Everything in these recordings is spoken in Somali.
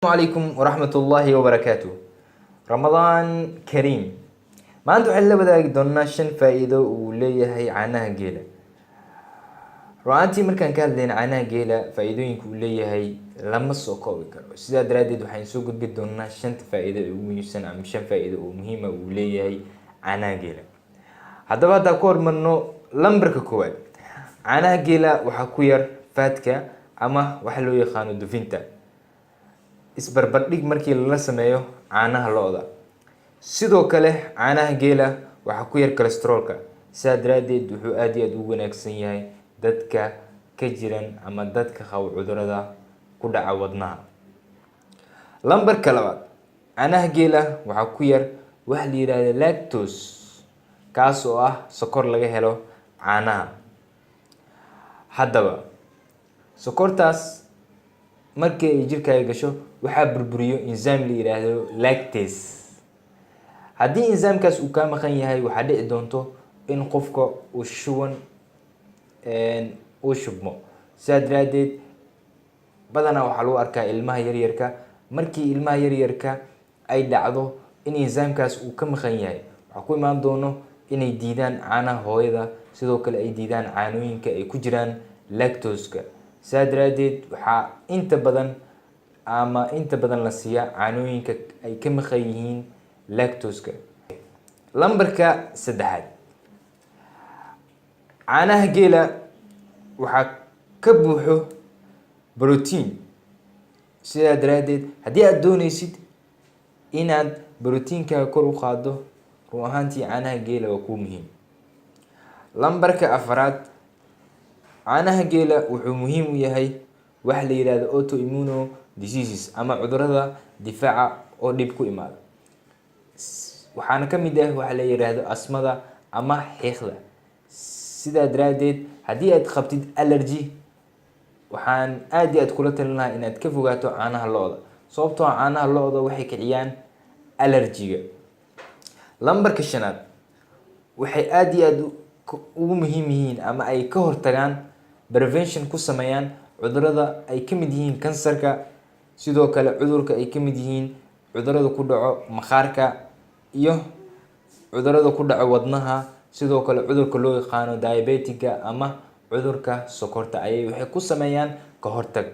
عليكم ورحمة الله وبركاته. رمضان كريم. ما أنتو حلا بدأ دوناشن فائدة وليه عناها جيلة. رأنتي مركان كان لين عناها جيلة فائدوين كلية هي لما السوق وكرو. سيدا درادد وحين سوق بدوناشن فائدة وميسن عم شن فائدة ومهمة وليه هي عناها جيلة. هذا بعد أقول منه لمبرك كواد. عناها جيلة وحكوير فاتكا أما وحلو يخانو دفنتا. isbarbardhig markii la sameeyo caanaha lo'da. Sidoo kale caanaha geela waxa ku yar cholesterolka. Sidaa daraadeed wuxuu aad iyo aad u wanaagsan yahay dadka ka jiran ama dadka qaba cudurrada ku dhaca wadnaha. Lambarka labaad, caanaha geela waxa ku yar wax la yiraahdo lactose, kaas oo ah sokor laga helo caanaha. Haddaba sokortaas markii ay jirkaaga gasho waxaa burburiyo enzyme la yiraahdo lactase. haddii enzyme-kaas uu ka maqan yahay waxaa dhici doonto in qofka uu shubmo. sidaa daraadeed badanaa waxaa lagu arkaa ilmaha yaryarka markii ilmaha yaryarka ay dhacdo in enzyme-kaas uu ka maqan yahay waxaa ku imaan doono inay diidaan caanaha hooyada, sidoo kale ay diidaan caanooyinka ay ku jiraan lactose-ka. sidaa daraadeed waxaa inta badan la siiyaa caanooyinka ay ka maqan yihiin lactose-ka. lambarka saddexaad, caanaha geela waxaa ka buuxo protein. sidaa daraadeed haddii aad doonaysid inaad proteinkaaga kor u qaado, run ahaantii caanaha geela waa kuu muhiim. lambarka afaraad, caanaha geela wuxuu muhiim u yahay wax la yiraahdo autoimmune diseases ama cudurrada difaaca oo dhib ku imaada. waxaana ka mid ah waxa la yiraahdo asmada ama xiiqda. sidaa daraadeed haddii aad qabtid allergy, waxaan aad iyo aad kula talin lahaa inaad ka fogaato caanaha lo'da, sababtoo ah caanaha lo'da waxay kiciyaan allergy-ga. lambarka shanaad, waxay aad iyo aad ugu muhiim yihiin ama ay ka hortagaan prevention ku sameeyaan cudurrada ay ka mid yihiin kansarka, sidoo kale cudurka ay ka mid yihiin cudurrada ku dhaco maqaarka iyo cudurrada ku dhaco wadnaha, sidoo kale cudurka loo yaqaano diabetic-ga ama cudurka sokorta ayay waxay ku sameeyaan ka hortag.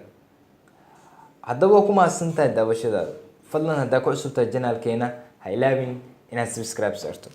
haddaba waa ku mahadsantahay daawashadaada. fadlan haddaa ku cusubtahay janaalkeena ha ilaawin inaad subscribe saarto.